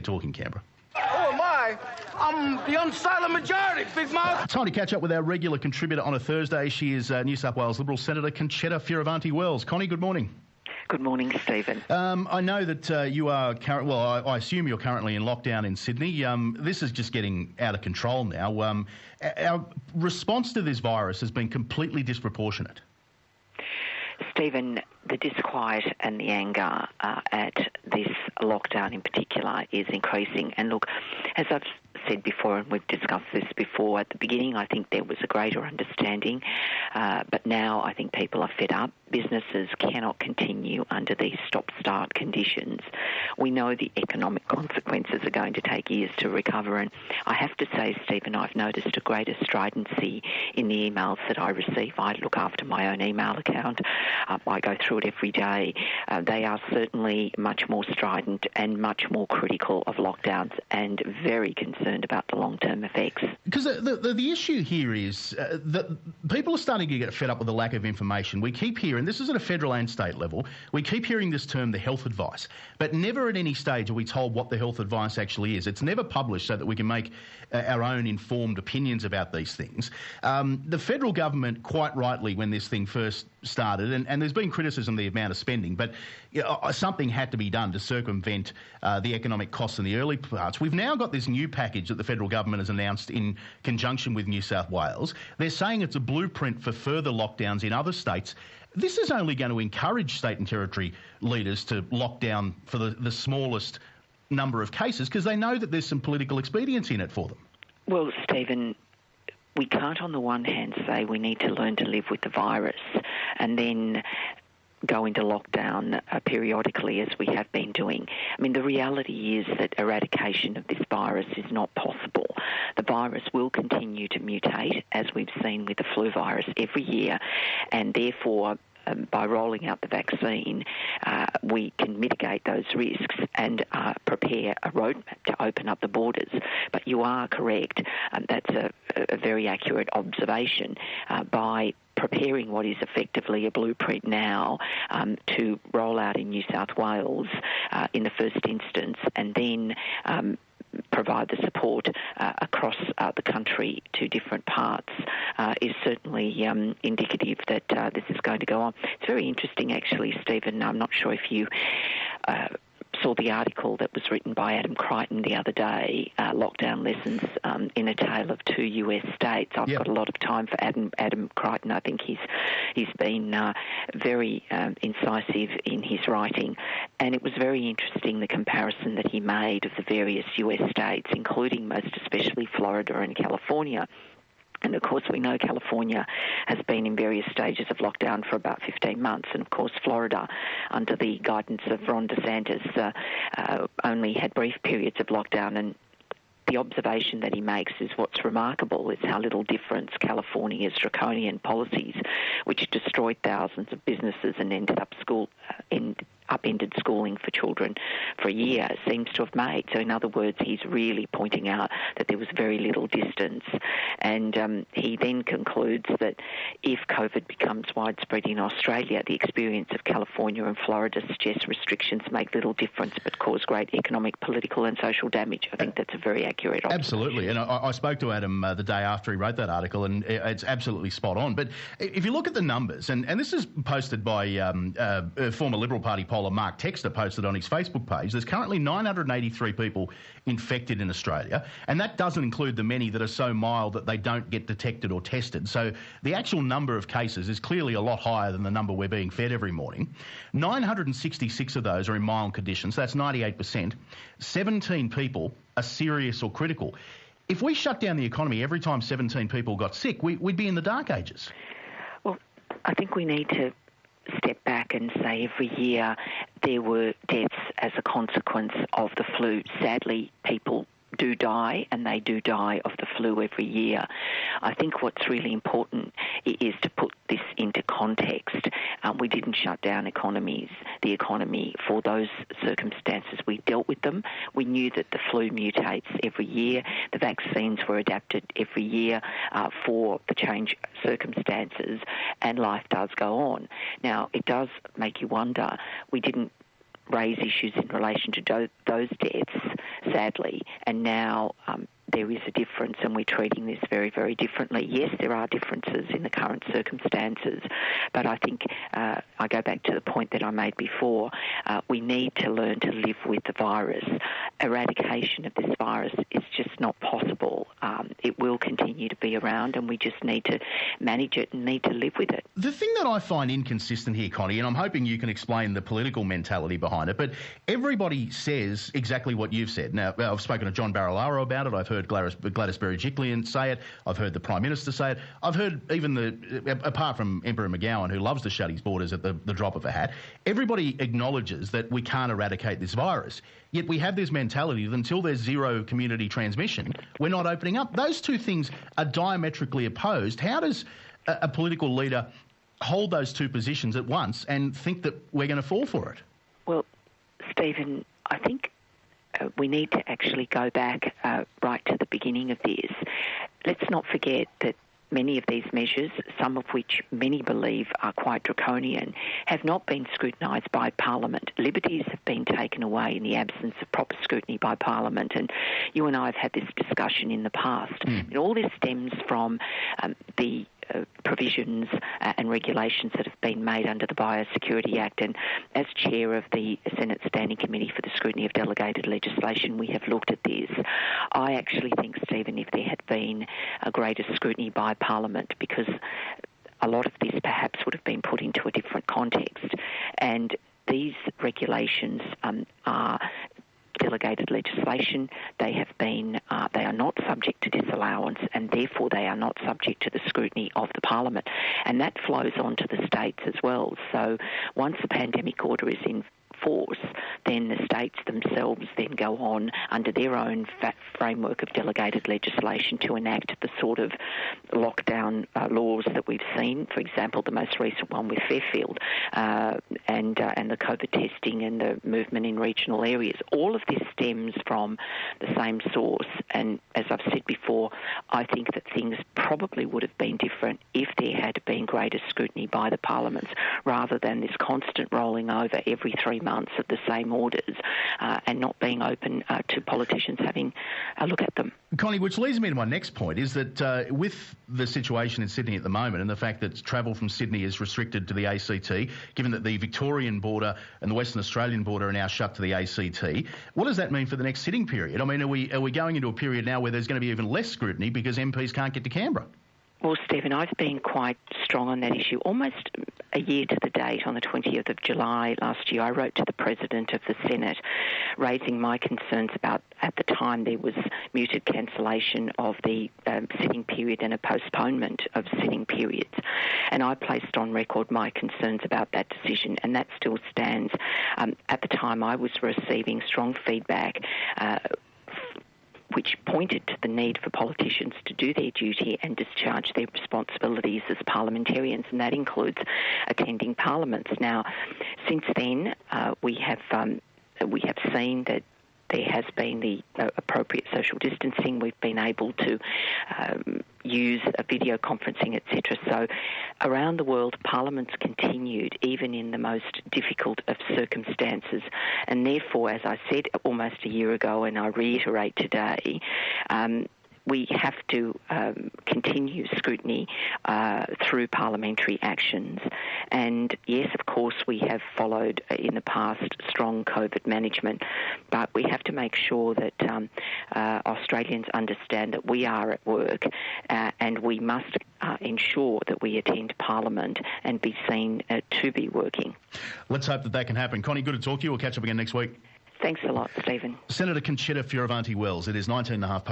talking, Canberra. Oh, am I? I'm the unsilent majority, big mouth. Time to catch up with our regular contributor on a Thursday. She is New South Wales Liberal Senator Concetta Fierravanti-Wells. Connie, good morning. Good morning, Stephen. I know that you are I assume you're currently in lockdown in Sydney. This is just getting out of control now. Our response to this virus has been completely disproportionate. Stephen, the disquiet and the anger at this lockdown in particular is increasing. And look, as I've said before, and we've discussed this before, at the beginning I think there was a greater understanding, but now I think people are fed up. Businesses cannot continue under these stop-start conditions. We know the economic consequences are going to take years to recover, and I have to say, Stephen, I've noticed a greater stridency in the emails that I receive. I look after my own email account. I go through it every day. They are certainly much more strident and much more critical of lockdowns and very concerned about the long-term effects. Because the issue here is that people are starting to get fed up with the lack of information. We keep hearing, this is at a federal and state level, we keep hearing this term, the health advice, but never at any stage are we told what the health advice actually is. It's never published so that we can make our own informed opinions about these things. The federal government, quite rightly, when this thing first started, and there's been criticism of the amount of spending, but something had to be done to circumvent the economic costs in the early parts. We've now got this new package that the federal government has announced in conjunction with New South Wales. They're saying it's a blueprint for further lockdowns in other states. This is only going to encourage state and territory leaders to lock down for the smallest number of cases because they know that there's some political expediency in it for them. Well, Stephen, we can't on the one hand say we need to learn to live with the virus and then go into lockdown periodically as we have been doing. I mean, the reality is that eradication of this virus is not possible. The virus will continue to mutate, as we've seen with the flu virus every year, and therefore by rolling out the vaccine, we can mitigate those risks and prepare a roadmap to open up the borders. But you are correct. That's a very accurate observation. By preparing what is effectively a blueprint now to roll out in New South Wales in the first instance, and then provide the support across the country to different parts is certainly indicative that this is going to go on. It's very interesting, actually, Stephen. I'm not sure if you saw the article that was written by Adam Crichton the other day, Lockdown Lessons in a Tale of Two US States. I've got a lot of time for Adam Crichton. I think he's been very incisive in his writing, and it was very interesting, the comparison that he made of the various US states, including most especially Florida and California. And, of course, we know California has been in various stages of lockdown for about 15 months. And, of course, Florida, under the guidance of Ron DeSantis, only had brief periods of lockdown. And the observation that he makes is what's remarkable is how little difference California's draconian policies, which destroyed thousands of businesses and upended schooling for children for a year, seems to have made. So in other words, he's really pointing out that there was very little distance. And he then concludes that if COVID becomes widespread in Australia, the experience of California and Florida suggests restrictions make little difference but cause great economic, political and social damage. I think that's a very accurate observation. Absolutely. And I spoke to Adam the day after he wrote that article, and it's absolutely spot on. But if you look at the numbers, and this is posted by former Liberal Party poller Mark Textor, posted on his Facebook page, there's currently 983 people infected in Australia, and that doesn't include the many that are so mild that they don't get detected or tested. So the actual number of cases is clearly a lot higher than the number we're being fed every morning. 966 of those are in mild conditions. That's 98%. 17 people are serious or critical. If we shut down the economy every time 17 people got sick, we'd be in the dark ages. Well, I think we need to step back and say every year there were deaths as a consequence of the flu. Sadly, people do die, and they do die of the flu every year. I think what's really important is to put this into context. We didn't shut down the economy for those circumstances. We dealt with them. We knew that the flu mutates every year. The vaccines were adapted every year for the change circumstances, and life does go on. Now, it does make you wonder, we didn't raise issues in relation to those deaths, sadly, and now there is a difference, and we're treating this very, very differently. Yes, there are differences in the current circumstances, but I think I go back to the point that I made before. We need to learn to live with the virus. Eradication of this virus is just not possible. It will continue to be around, and we just need to manage it and need to live with it. The thing that I find inconsistent here, Connie, and I'm hoping you can explain the political mentality behind it, but everybody says exactly what you've said. Now, I've spoken to John Barilaro about it. I've heard Gladys Berejiklian say it. I've heard the Prime Minister say it. I've heard even apart from Emperor McGowan, who loves to shut his borders at the drop of a hat, everybody acknowledges that we can't eradicate this virus. Yet we have this mentality that until there's zero community transmission, we're not opening up. Those two things are diametrically opposed. How does a political leader hold those two positions at once and think that we're going to fall for it? Well, Stephen, I think we need to actually go back right to the beginning of this. Let's not forget that many of these measures, some of which many believe are quite draconian, have not been scrutinised by Parliament. Liberties have been taken away in the absence of proper scrutiny by Parliament, and you and I have had this discussion in the past. And all this stems from the provisions and regulations that have been made under the Biosecurity Act. And as chair of the Senate Standing Committee for the Scrutiny of Delegated Legislation, we have looked at this. I actually think, Stephen, if there had been a greater scrutiny by Parliament, because a lot of this perhaps would have been put into a different context. And these regulations are delegated legislation. They have been, they are not subject to disallowance, and therefore they are not subject to the scrutiny of the Parliament. And that flows on to the states as well. So once the pandemic order is in force, then the states themselves then go on under their own framework of delegated legislation to enact the sort of lockdown laws that we've seen. For example, the most recent one with Fairfield and the COVID testing and the movement in regional areas. All of this stems from the same source, and as I've said before, I think that things probably would have been different if there had been greater scrutiny by the parliaments, rather than this constant rolling over every 3 months of the same orders and not being open to politicians having a look at them. Connie, which leads me to my next point, is that with the situation in Sydney at the moment and the fact that travel from Sydney is restricted to the ACT, given that the Victorian border and the Western Australian border are now shut to the ACT, what does that mean for the next sitting period? I mean, are we going into a period now where there's going to be even less scrutiny because MPs can't get to Canberra? Well, Stephen, I've been quite strong on that issue. Almost a year to the date, on the 20th of July last year, I wrote to the President of the Senate raising my concerns about, at the time, there was muted cancellation of the sitting period and a postponement of sitting periods. And I placed on record my concerns about that decision, and that still stands. At the time, I was receiving strong feedback which pointed to the need for politicians to do their duty and discharge their responsibilities as parliamentarians, and that includes attending parliaments. Now, since then, we have seen that there has been the appropriate social distancing. We've been able to use video conferencing, etc. So around the world, parliaments continued even in the most difficult of circumstances. And therefore, as I said almost a year ago, and I reiterate today, we have to continue scrutiny through parliamentary actions. And yes, of course, we have followed in the past strong COVID management, but we have to make sure that Australians understand that we are at work and we must ensure that we attend Parliament and be seen to be working. Let's hope that can happen. Connie, good to talk to you. We'll catch up again next week. Thanks a lot, Stephen. Senator Concetta Fierravanti-Wells. It is 19 and a half past